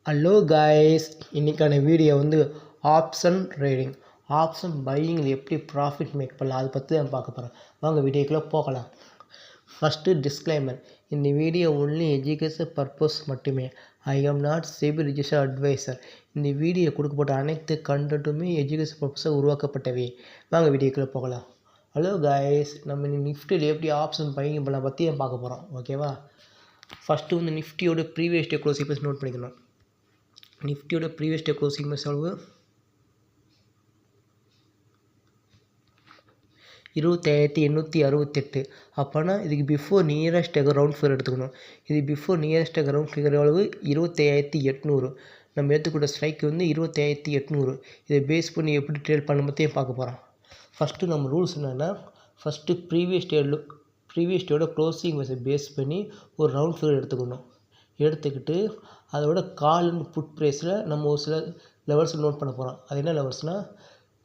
Hello guys, இன்றைக்கான video option trading, option பையிங்கில் எப்படி profit make பண்ணலாம் அதை பற்றி தான் பார்க்க போகிறேன். வாங்க வீடியோக்குள்ளே போகலாம். ஃபஸ்ட்டு டிஸ்க்ளைமர், இந்த வீடியோ ஒன்லி எஜுகேஷன் பர்பஸ் மட்டுமே. I am not SEBI registered advisor. இந்த வீடியோ கொடுக்கப்பட்ட அனைத்து கண்டென்ட்டுமே எஜுகேஷன் பர்பஸை உருவாக்கப்பட்டவை. வாங்க வீடியோக்குள்ளே போகலாம். ஹலோ காய்ஸ், நம்ம நிஃப்டியில் எப்படி ஆப்ஷன் பையிங் பண்ணலாம் பற்றி தான் பார்க்க போகிறோம். ஓகேவா? ஃபஸ்ட்டு நிஃப்டியோட previous day closing price note பண்ணிக்கணும். நிஃப்டியோட ப்ரீவியஸ் டே க்ளோசிங் ப்ரைஸ் எவ்வளவு? 25,868. அப்போனா இதுக்கு பிஃபோர் நியரஸ்ட் ரவுண்ட் ஃபிகர் எடுத்துக்கணும். இது பிஃபோர் நியரஸ்ட் ரவுண்ட் ஃபிகர் எவ்வளவு? 25,800. நம்ம எடுத்துக்கிட்ட ஸ்ட்ரைக் 25,800. இதை பேஸ் பண்ணி எப்படி ட்ரேட் பண்ண பற்றியும் பார்க்க போகிறோம். ஃபஸ்ட்டு நம்ம ரூல்ஸ் என்னென்னா, ஃபஸ்ட்டு ப்ரீவியஸ் டேயோட க்ளோசிங் ப்ரைஸை பேஸ் பண்ணி ஒரு ரவுண்ட் ஃபிகர் எடுத்துக்கணும். எடுத்துக்கிட்டு அதோட கால் அண்ட் புட் ப்ரைஸில் நம்ம ஒரு சில லெவல்ஸ் நோட் பண்ண போகிறோம். அது என்ன லெவல்ஸ்னால்,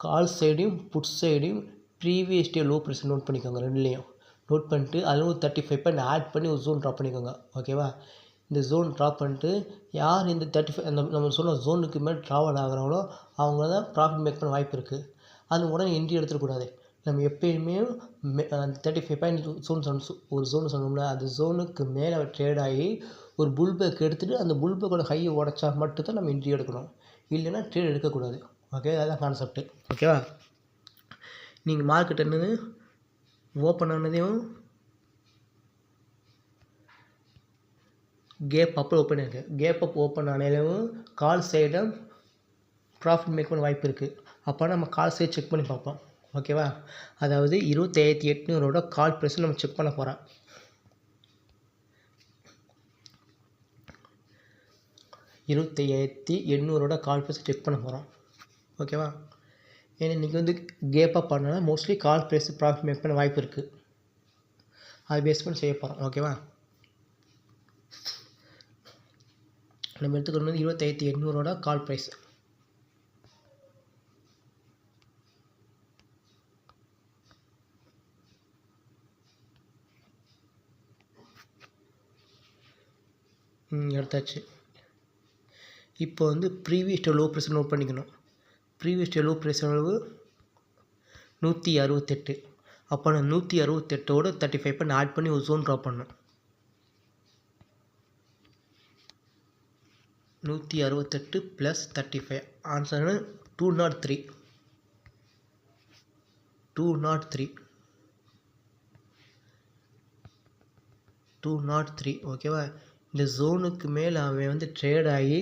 கால் சைடையும் புட் சைடையும் previous day low price note பண்ணிக்கோங்க. ரெண்டுலேயும் நோட் பண்ணிட்டு அதில் ஒரு 35 பாயிண்ட் ஆட் பண்ணி ஒரு ஜோன் ட்ரா பண்ணிக்கோங்க. ஓகேவா? இந்த ஜோன் ட்ரா பண்ணிட்டு யார் இந்த 35 நம்ம சொன்ன ஜோனுக்கு மேலே ட்ராவல் ஆகிறாங்களோ அவங்க தான் ப்ராஃபிட் மேக் பண்ண வாய்ப்பு இருக்குது. அது உடனே என்ட்ரி எடுத்துடக்கூடாது. நம்ம எப்பயுமே அந்த 35 பாயிண்ட் ஒரு ஜோன் சொன்னோம்னா அந்த ஜோனுக்கு மேலே ட்ரேட் ஆகி ஒரு புல்பேக் எடுத்துகிட்டு அந்த புல்பேக்கோட ஹையை உடச்சா மட்டும்தான் நம்ம என்ட்ரி எடுக்கணும். இல்லைன்னா ட்ரேட் எடுக்கக்கூடாது. ஓகே, அதுதான் கான்செப்ட்டு. ஓகேவா? நீங்கள் மார்க்கெட் என்னது ஓப்பன் ஆனதையும் கேப் அப் ஓப்பன் இருக்குது. கேப் அப் ஓப்பன் ஆனாலும் கால் சைடில் ப்ராஃபிட் மேக் பண்ண வாய்ப்பு இருக்குது. அப்போ நம்ம கால் சைடு செக் பண்ணி பார்ப்போம். ஓகேவா? அதாவது 25,800 கால் ப்ரைஸை நம்ம செக் பண்ண போகிறோம். 25,800 கால் ப்ரைஸை செக் பண்ண போகிறோம். ஓகேவா? ஏன்னா இன்றைக்கி கேப் அப் பண்ணால் மோஸ்ட்லி கால் ப்ரைஸ் ப்ராஃபிட் மேக் பண்ண வாய்ப்பு இருக்குது. அதை பேஸ் பண்ணி செய்ய போகிறோம். ஓகேவா? நம்ம எடுத்துக்கணும் 25,800 கால் ப்ரைஸ். எடுத்தாச்சு. இப்போ previous day low price note பண்ணிக்கணும். ப்ரீவியஸ் டே லோ ப்ரைஸ் அளவு 168. அப்போ நான் 168ஓட 35 பாயிண்ட் ஆட் பண்ணி ஒரு ஜோன் ட்ரா பண்ணணும். 168 + 35 ஆன்சர் 203. 203. ஓகேவா? இந்த ஜோனுக்கு மேலே அவன் ட்ரேட் ஆகி